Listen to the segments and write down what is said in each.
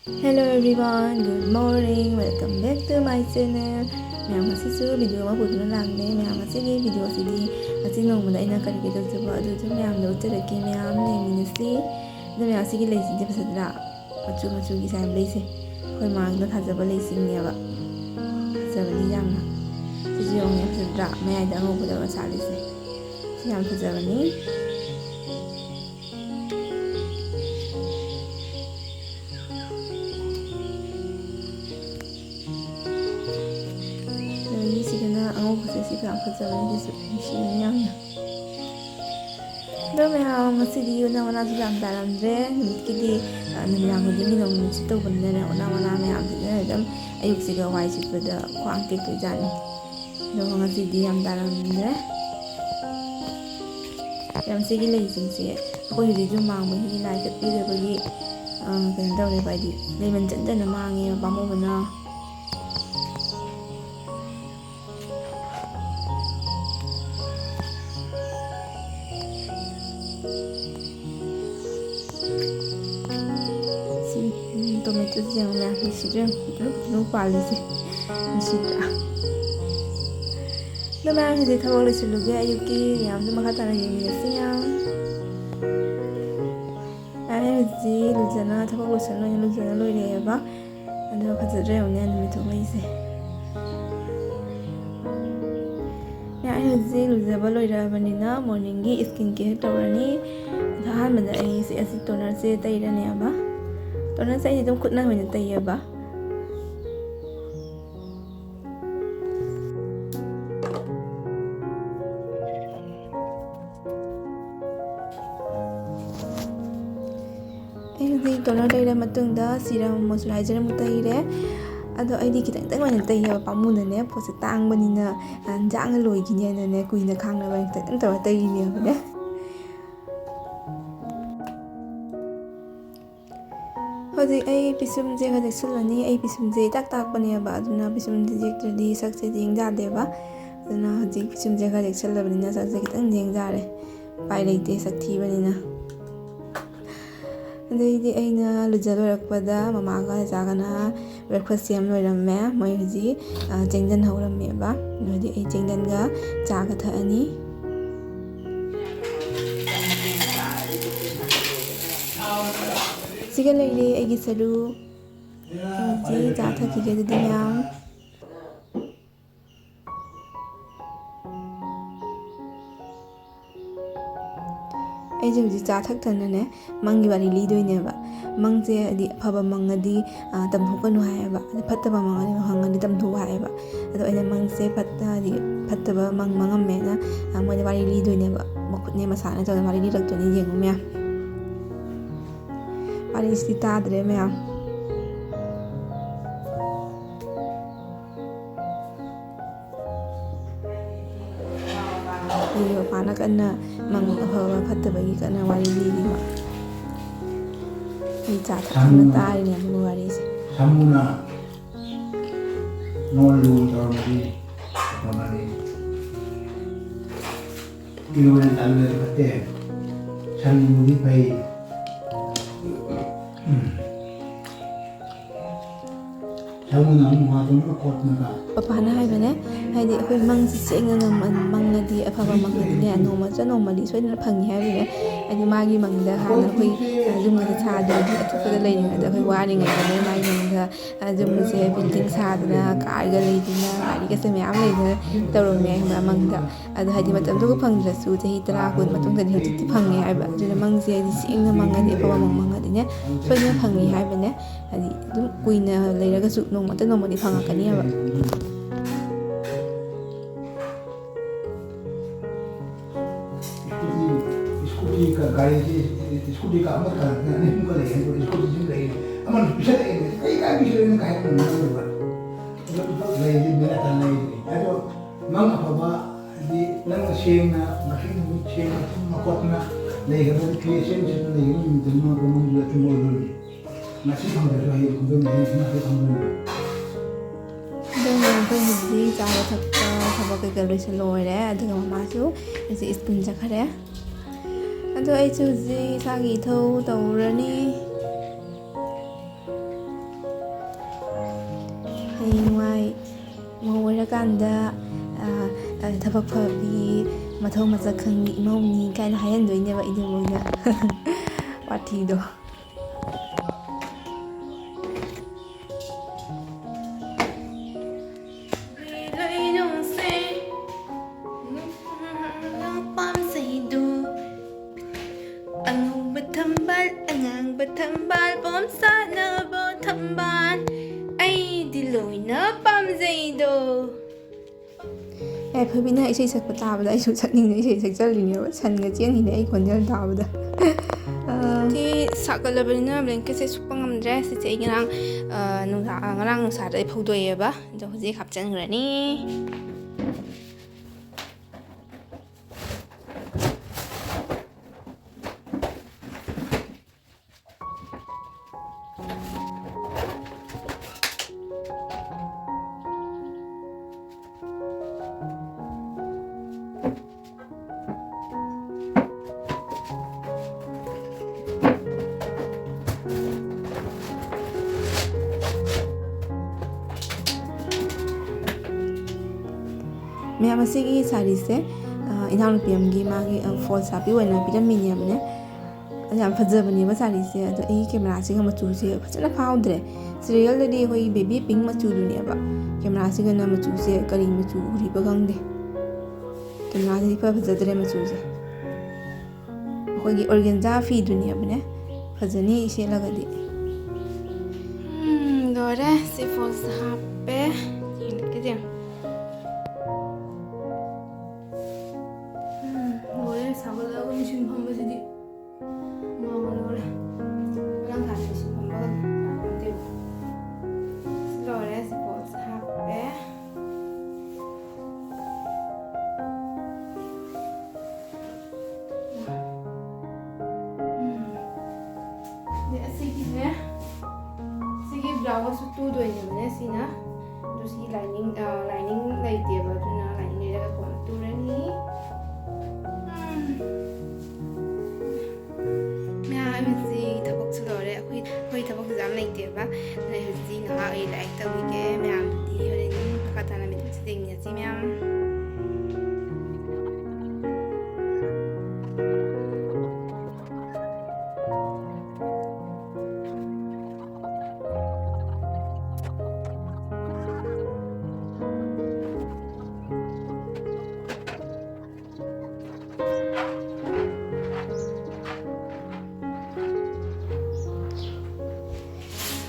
Hello everyone, good morning. Welcome back to my channel. Ma'am asisu video ma puduna lagne. Ma'am asigi video asidi asi nongmada ina kari ke tawjaba adu ma'am do utarake ma'am leminasi. Da ma'am asigi leisi je fasadra. Machu gi sai leisi. Khoi mang da thajaba leising ne ba. Sabani yamna. Sisi yong ya fasadra mai da ngo buda ba salise. Si yam fajabani. ꯑꯉꯧꯕꯁꯦ ꯁꯤ ꯌꯥꯝ ꯐꯖꯕꯅꯤ ꯁꯤꯁꯨ ꯅꯨꯡꯁꯤꯕꯅꯤ ꯌꯥꯝꯅ ꯑꯗꯣ ꯃꯌꯥꯝ ꯉꯁꯤꯗꯤ ꯎꯅꯥ ꯋꯥꯅꯥꯁꯨ ꯌꯥꯝ ꯇꯥꯔꯝꯗ꯭ꯔꯦ ꯅꯨꯃꯤꯠꯀꯤꯗꯤ ꯅꯨꯃꯤꯗꯥꯡ ꯈꯨꯗꯤꯡꯒꯤ ꯅꯣꯡ ꯅꯨꯡꯁꯤꯠ ꯇꯧꯕꯅꯤꯅ ꯎꯅꯥ ꯋꯥꯅꯥ ꯃꯌꯥꯝꯁꯤꯅ ꯑꯗꯨꯝ ꯑꯌꯨꯛꯁꯤꯒ ꯋꯥꯏ ꯁꯤꯠꯄꯗ ꯈ꯭ꯋꯥꯡ ꯇꯦꯛꯇꯣꯏꯖꯥꯠꯅꯤ ꯑꯗꯨꯒ ꯉꯁꯤꯗꯤ ꯌꯥꯝ ꯇꯥꯔꯝꯗ꯭ꯔꯦ ꯌꯥꯝ ꯁꯤꯒꯤ ꯂꯩꯁꯤꯡꯁꯦ ꯑꯩꯈꯣꯏ ꯍꯧꯖꯤꯛꯁꯨ ꯃꯥꯡꯕꯒꯤ ꯂꯥꯏ ꯀꯠꯄꯤꯗꯕꯒꯤ ꯀꯩꯅꯣ ꯇꯧꯔꯦꯕ ꯍꯥꯏꯗꯤ ꯂꯩꯃꯟ ꯆꯟꯗꯅ ꯃꯥꯡꯉꯦꯕ ꯄꯥꯝꯃꯨꯕꯅ tomato yang merah di situ yang lupa sih di situ. Nama yang kita tahu lesel juga ayuki yang tu maka tanah yang biasanya. Ayah sih lujana tahu lesel yang lujana lo ini ya pak. Ada apa saja yang ni anda betul sih. Ayah sih lujana lo ini apa ni na morningi skincare tahu ni. Dah mana ayah sih asyik toner sih tahu ni apa. Toner saya itu kutna mana tahu ba. Ini toner tahu matang dah serum moisturizer mu tahu le. Ado ID kita tak mana tahu ya pamu nene pose tang bani na jangan loi gini nene kui na kang na bani tak tahu ini apa deh. Hadi ay pisum je hadi sulani ay pisum je tak bani ba aduna pisum je jadi sakse jing ja de ba aduna hadi pisum je hadi sulani bani na sakse kita jing ja re pai leite sakthi bani na adai ay na lujalo rakpada mama ga jagana breakfast yam loiramme moi hiji jengdan hawramme ba hadi ay jengdan ga chaga thani Siga lagi agi saru, jadi jatah kita jadi yang, aja jadi jatah tu nene, mangi bari lido ini ba, mang je di faba mang di tamhukan wahai ba, fataba mang di hang di tamhu wahai ba, atau aja mang je fataba mang mena, mang di bari lido ini ba, makutnya masalah tu bari lido tu ni jengumnya. Hari istirahat deh mea. Iyo pana kana mang hawa fatha bagi kana wari di ma. Ini cata kana ini yang wari sih. Samuna nolu dormadi dormadi. Kilometer talu berarti. Samudi pai. Papana hai bane hai di khoi mang si cheng na mang na di afaba mang na di no ma di soi na phangi hai bane ani magi mang da ha na khoi zum na cha da di atu da lai ni da khoi wa ni ngai bane mai mang da zum se building sa da na ka ga lai di na ari ka se me am lai da tawro me ma mang da adu hai di matam du phang da su chahi tara kun matung da di hu ti phangi hai ba ju na mang se di cheng na mang di afaba mang di ne soi na phangi hai bane ani dum kuina lai ra ga su no ma di phangakani ba Diskusi ka gaya diskusi ka amat kan ni pun kalau yang diskusi sini lagi aman bisa tak ini kayak bisa ini kayak mana juga lagi di mana tanah ini ada mang apa ba di nang siang na makin siang makot na lagi kan creation siapa lagi ni semua kamu juga cuma dulu masih sampai lagi kumpul ni masih sampai ꯑꯩꯈꯣꯏ ꯍꯧꯖꯤꯛ ꯆꯥꯕ ꯊꯛꯄ ꯊꯕꯛ ꯀꯩꯀꯥ ꯂꯣꯏꯁꯤꯜꯂꯣꯏꯔꯦ ꯑꯗꯨꯒ ꯃꯃꯥꯁꯨ ꯍꯧꯖꯤꯛ school ꯆꯠꯈ꯭ꯔꯦ ꯑꯗꯣ ꯑꯩꯁꯨ ꯍꯧꯖꯤꯛ ꯏꯁꯥꯒꯤ ꯏꯊꯧ ꯇꯧꯔꯅꯤ ꯊꯕꯛ ꯐꯕꯤ ꯃꯊꯧ ꯃꯁꯛ ꯈꯪꯕꯤ ꯏꯃꯧꯅꯤ ꯀꯥꯏꯅ ꯍꯥꯏꯍꯟꯗꯣꯏꯅꯦꯕ ꯏꯅꯦꯝꯕꯣꯛꯅ ꯋꯥꯊꯤꯗꯣ ꯑꯉꯥꯡꯕ ꯊꯝꯕꯥꯜ ꯄꯣꯝ ꯁꯥꯟꯅꯕ ꯊꯝꯕꯥꯜ ꯑꯩꯗꯤ ꯂꯣꯏꯅ ꯄꯥꯝꯖꯩꯗꯣ. ꯌꯥꯏꯐꯕꯤꯅ ꯏꯁꯩ ꯁꯛꯄ ꯇꯥꯕꯗ ꯑꯩꯁꯨ ꯁꯛꯅꯤꯡꯅ ꯏꯁꯩ ꯁꯛꯆꯜꯂꯤꯅꯦꯕ ꯁꯟꯒ ꯆꯦꯟꯈꯤꯅꯦ ꯑꯩ ꯈꯣꯟꯖꯦꯜ ꯇꯥꯕꯗ. ꯁꯤ ꯁꯥꯒꯠꯂꯕꯅꯤꯅ ꯕ꯭ꯂꯦꯡꯀꯦꯠꯁꯦ ꯁꯨꯞꯄ ꯉꯝꯗ꯭ꯔꯦ. ꯁꯤꯁꯦ ꯑꯩ ꯉꯔꯥꯡ ꯅꯨꯡꯁꯥꯗ ꯑꯩ ꯐꯧꯗꯣꯛꯑꯦꯕ. ꯑꯗꯣ ꯍꯧꯖꯤꯛ ꯍꯥꯞꯆꯤꯟꯈ꯭ꯔꯅꯤ. ꯃꯌꯥꯝ ꯑꯁꯤꯒꯤ ꯁꯥꯔꯤꯁꯦ ꯏꯅꯥꯎꯅꯨꯄꯤ ꯑꯃꯒꯤ ꯃꯥꯒꯤ ꯐꯣꯜꯁ ꯍꯥꯞꯄꯤ ꯑꯣꯏꯅ ꯄꯤꯔꯝꯃꯤꯅꯦꯕꯅꯦ. ꯌꯥꯝ ꯐꯖꯕꯅꯦꯕ ꯁꯥꯔꯤꯁꯦ. ꯑꯗꯣ ꯑꯩꯒꯤ ꯀꯦꯃꯦꯔꯥꯁꯤꯒ ꯃꯆꯨꯁꯦ ꯐꯖꯅ ꯐꯥꯎꯗ꯭ꯔꯦ. ꯁꯤꯔꯤꯌꯦꯜꯗꯗꯤ ꯑꯩꯈꯣꯏꯒꯤ ꯕꯦꯕꯤ ꯄꯤꯡ ꯃꯆꯨꯗꯨꯅꯦꯕ. ꯀꯦꯃꯦꯔꯥꯁꯤꯒꯅ ꯃꯆꯨꯁꯦ ꯀꯔꯤ ꯃꯆꯨ ꯎꯔꯤꯕ ꯈꯪꯗꯦ. ꯀꯦꯃꯦꯔꯥꯁꯤꯗꯤ ꯐꯖꯗ꯭ꯔꯦ ꯃꯆꯨꯁꯦ. ꯑꯩꯈꯣꯏꯒꯤ ꯑꯣꯔꯒꯦꯟꯖꯥ ꯐꯤꯗꯨꯅꯦꯕꯅꯦ. ꯐꯖꯅꯤ ꯁꯦꯠꯂꯒꯗꯤ. ꯂꯣꯏꯔꯦ. ꯁꯤ ꯐꯣꯜꯁ ꯍꯥꯞꯄꯦ. ꯌꯦꯡꯒꯦ. ꯂꯣꯏꯔꯦ. ꯁꯥꯒꯠꯂꯒ ꯃꯤꯁꯤꯡ ꯐꯝꯕꯁꯤꯗꯤ ꯂꯣꯏꯔꯦ. ꯃꯔꯥꯡ ꯀꯥꯏꯅ ꯃꯤꯁꯤꯡ ꯐꯝꯕꯒ ꯉꯝꯗꯦꯕ. ꯂꯣꯏꯔꯦ. ꯁꯤ ꯐꯣꯜꯁ ꯍꯥꯞꯄꯦ. ꯑꯁꯤꯒꯤꯅꯦ. ꯁꯤꯒꯤ ꯕ꯭ꯂꯥꯎꯁꯁꯨ ꯇꯨꯗꯣꯏꯅꯦꯕꯅꯦ ꯁꯤꯅ. ꯑꯗꯨ ꯁꯤ ꯂꯥꯏꯅꯤꯡ ꯂꯩꯇꯦꯕ. ꯑꯗꯨꯅ ꯂꯥꯏꯅꯤꯡ ꯂꯩꯔꯒ ꯀꯣꯟꯅ ꯇꯨꯔꯅꯤ. ꯃꯌꯥꯝꯁꯤ ꯊꯕꯛꯁꯨ ꯂꯣꯏꯔꯦ. ꯑꯩꯈꯣꯏ ꯊꯕꯛꯁꯨ ꯌꯥꯝ ꯂꯩꯇꯦꯕ. ꯑꯗꯨꯅ ꯍꯧꯖꯤꯛ ꯉꯥꯏꯍꯥꯛ ꯑꯩ ꯂꯥꯏꯔꯤꯛ ꯇꯧꯕꯤꯒꯦ. ꯃꯌꯥꯝꯗꯨꯗꯤ ꯍꯣꯔꯦꯟ ꯃꯈꯥ ꯇꯥꯅ ꯃꯤꯠꯁꯤ ꯌꯦꯡꯃꯤꯟꯅꯁꯤ ꯃꯌꯥꯝ.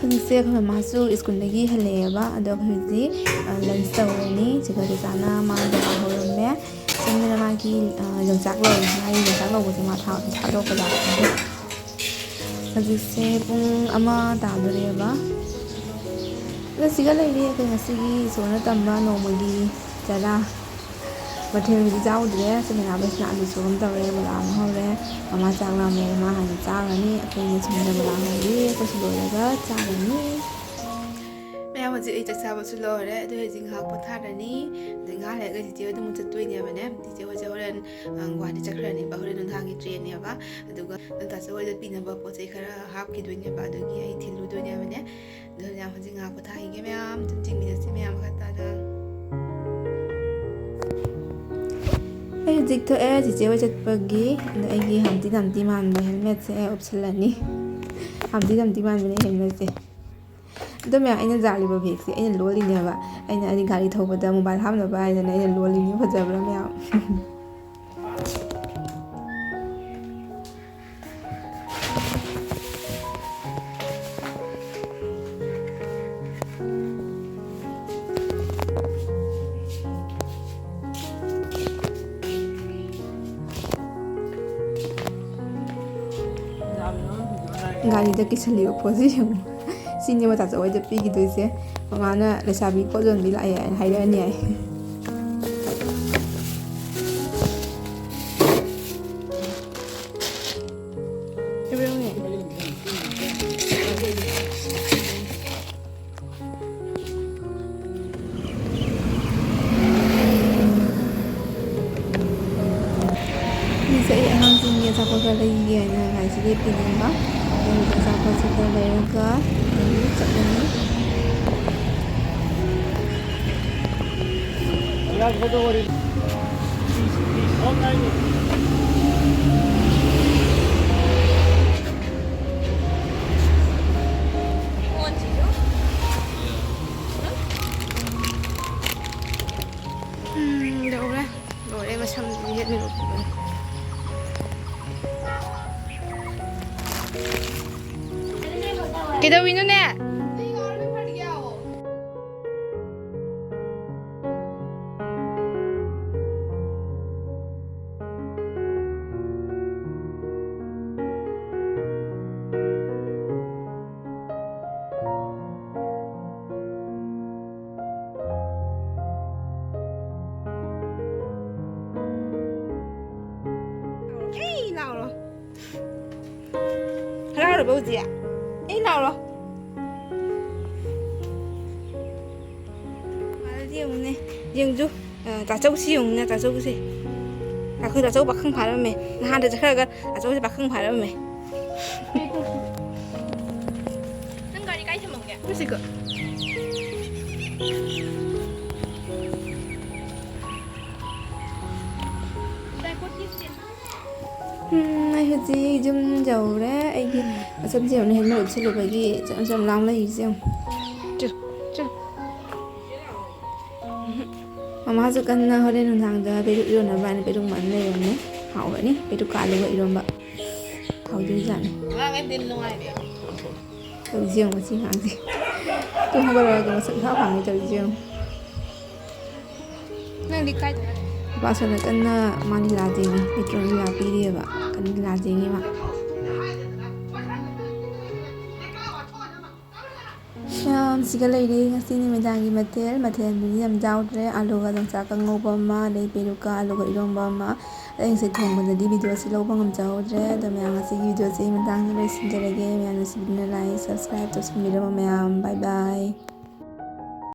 ꯍꯧꯖꯤꯛꯁꯦ ꯑꯩꯈꯣꯏ ꯃꯃꯥꯁꯨ ꯁ꯭ꯀꯨꯜꯗꯒꯤ ꯍꯜꯂꯛꯑꯦꯕ. ꯑꯗꯣ ꯍꯧꯖꯤꯛ ꯂꯟꯁ ꯇꯧꯔꯅꯤ. ꯆꯤꯀꯔ ꯆꯥꯅ ꯃꯥꯗ ꯍꯧꯔꯝꯃꯦ. ꯁꯣꯝꯗꯅ ꯃꯥꯒꯤ ꯌꯣꯡꯆꯥꯛ ꯂꯧꯔꯤ. ꯃꯥꯒꯤ ꯌꯣꯡꯆꯥꯛ ꯂꯧꯕꯁꯦ ꯃꯥ ꯊꯥꯗꯣꯛꯄ ꯂꯥꯛꯄꯅꯤ. ꯍꯧꯖꯤꯛꯁꯦ ꯄꯨꯡ 1 ꯇꯥꯗꯣꯔꯦꯕ. ꯑꯗꯣ ꯁꯤꯒ ꯂꯩꯔꯤ ꯑꯩꯈꯣই ꯉꯁꯤꯒꯤ ꯏꯁꯣꯔꯅ ꯇꯝꯕ ꯅꯣꯡꯃꯒꯤ ꯆꯔꯥ. ꯃꯊꯦꯜꯕꯨꯗꯤ ꯆꯥꯎꯗ꯭ꯔꯦ. ꯁꯨꯃꯤꯅꯥꯕꯁꯤꯅ ꯑꯂꯨ ꯁꯣꯛ ꯇꯧꯔꯦ. ꯕꯣꯔꯥ ꯑꯃ ꯍꯧꯔꯦ. ꯃꯃꯥ ꯆꯥꯛ ꯂꯥꯝꯃꯦ. ꯃꯥ ꯍꯥꯟꯅ ꯆꯥꯔꯅꯤ. ꯑꯩꯈꯣꯏꯅ ꯁꯣꯝꯗ ꯕꯣꯔꯥ ꯍꯧꯔꯤ. ꯑꯩꯈꯣꯏꯁꯨ ꯂꯣꯏꯔꯒ ꯆꯥꯔꯅꯤ. ꯃꯌꯥꯝ ꯍꯧꯖꯤꯛ ꯑꯩ ꯆꯥꯛ ꯆꯥꯕꯁꯨ ꯂꯣꯏꯔꯦ. ꯑꯗꯨ ꯍꯧꯖꯤꯛ ꯉꯥꯏꯍꯥꯛ ꯄꯣꯊꯥꯔꯅꯤ. ꯑꯗꯩ ꯉꯥꯏꯍꯥꯛ ꯂꯩꯔꯒ ꯆꯤꯆꯦ ꯍꯣꯏꯗ ꯑꯃꯨꯛ ꯆꯠꯇꯣꯏꯅꯦꯕꯅꯦ. ꯆꯤꯆꯦ ꯍꯣꯏꯁꯦ ꯍꯣꯔꯦꯟ ꯒꯨꯋꯥꯍꯥꯇꯤ ꯆꯠꯈ꯭ꯔꯅꯦꯕ. ꯍꯣꯔꯦꯟ ꯅꯨꯡꯗꯥꯡꯒꯤ ꯇ꯭ꯔꯦꯟꯅꯦꯕ. ꯑꯗꯨꯒ ꯇꯥꯆꯧ ꯍꯣꯏꯗ ꯄꯤꯅꯕ ꯄꯣꯠ ꯆꯩ ꯈꯔ ꯍꯥꯞꯈꯤꯗꯣꯏꯅꯦꯕ. ꯑꯗꯨꯒꯤ ꯑꯩ ꯊꯤꯜꯂꯨꯗꯣꯏꯅꯦꯕꯅꯦ. ꯑꯗꯨ ꯃꯌꯥꯝ ꯍꯧꯖꯤꯛ ꯉꯥꯏꯍꯥꯛ ꯄꯣꯊꯥꯈꯤꯒꯦ. ꯃꯌꯥꯝ ꯆꯤꯡꯃꯤꯟꯅꯁꯤ ꯃꯌꯥꯝ ꯃꯈꯥ ꯇꯥꯅ. ꯑꯩ ꯍꯧꯖꯤꯛ ꯊꯣꯛꯑꯦ ꯆꯤꯆꯦ ꯍꯣꯏ ꯆꯠꯄꯒꯤ. ꯑꯗꯣ ꯑꯩꯒꯤ ꯍꯝꯇꯤ ꯃꯥꯟꯕ ꯍꯦꯜꯃꯦꯠꯁꯦ ꯎꯞꯁꯜꯂꯅꯤ. ꯍꯝꯇꯤ ꯃꯥꯟꯕꯅꯦ ꯍꯦꯜꯃꯦꯠꯁꯦ. ꯑꯗꯣ ꯃꯌꯥꯝ ꯑꯩꯅ ꯖꯥꯜꯂꯤꯕ ꯕꯦꯒꯁꯦ ꯑꯩꯅ ꯂꯣꯜꯂꯤꯅꯦꯕ. ꯑꯩ ꯒꯥꯔꯤ ꯊꯧꯕꯗ ꯃꯣꯕꯥꯏꯜ ꯍꯥꯞꯅꯕ ꯍꯥꯏꯗꯅ ꯑꯩꯅ ꯂꯣꯜꯂꯤꯅꯤ. ꯐꯖꯕ꯭ꯔꯥ ꯃꯌꯥꯝ? ꯒꯥꯔꯤꯗ ꯀꯤꯁꯜꯂꯤꯕ ꯄꯣꯠꯁꯦ ꯌꯦꯡꯉꯨ. ꯁꯤꯅꯦꯕ ꯇꯥꯆꯧ ꯍꯣꯏꯗ ꯄꯤꯈꯤꯗꯣꯏꯁꯦ. ꯃꯃꯥꯅ ꯂꯩꯁꯥꯕꯤ ꯄꯣꯠ ꯌꯣꯟꯕꯤ ꯂꯥꯛꯑꯦ ꯍꯥꯏꯅ ꯍꯥꯏꯔꯛꯑꯅꯤ ꯍꯥꯏ. ꯍꯧꯖꯤꯛꯁꯦ ꯑꯩ ꯑꯉꯥꯡꯁꯤꯡꯒꯤ ꯑꯆꯥꯄꯣꯠ ꯈꯔ ꯂꯩꯒꯦ ꯍꯥꯏꯅ ꯒꯥꯔꯤꯁꯤ ꯂꯦꯞꯄꯤꯅꯦꯕ. ꯍꯧꯖꯤꯛ ꯑꯆꯥꯄꯣꯠꯁꯤ ꯈꯔ ꯂꯩꯔꯒ ꯑꯩ ꯆꯠꯂꯅꯤ. đâu ra rồi em mà xong hết đi rồi cái đâu nó nè nào rồi ra rồi bao gì ạ ấy nào rồi riêng này riêng chú ta châu siêu nè ta châu cái gì ta không ta châu bạc không phải đâu mày hai đứa chắc là ta châu bạc không phải đâu mày nâng cái cái cho mừng kìa cái gì cơ đây có chiếc tiền ai hết gì zum dầu đấy ai kia sâm dầu này hết một chút lúc ấy kia chậm chậm lòng lấy gì không chưa chưa mama su kan hồi đây nung thang da beru iron na ban beru man le ne hau vậy ni beru ka lu iron ba hau dữ dằn vâng em tin luôn này đầu riêng mà xin hàng gì tôi không bao giờ có sự khác khoảng cái đầu riêng nâng đi cái ba số này kan mani la ding petro la pi dia ba kan la ding ni ma siga lady ngasi ni medangi matel ni yam jaw tre alu ga dong sa ka ngoba ma dei peru ka alu ga iron ba ma anh sẽ thong ba di video si lo bang am jaw tre da me ngasi video si medang ni sin jare ge me anu si like subscribe to si video me bye bye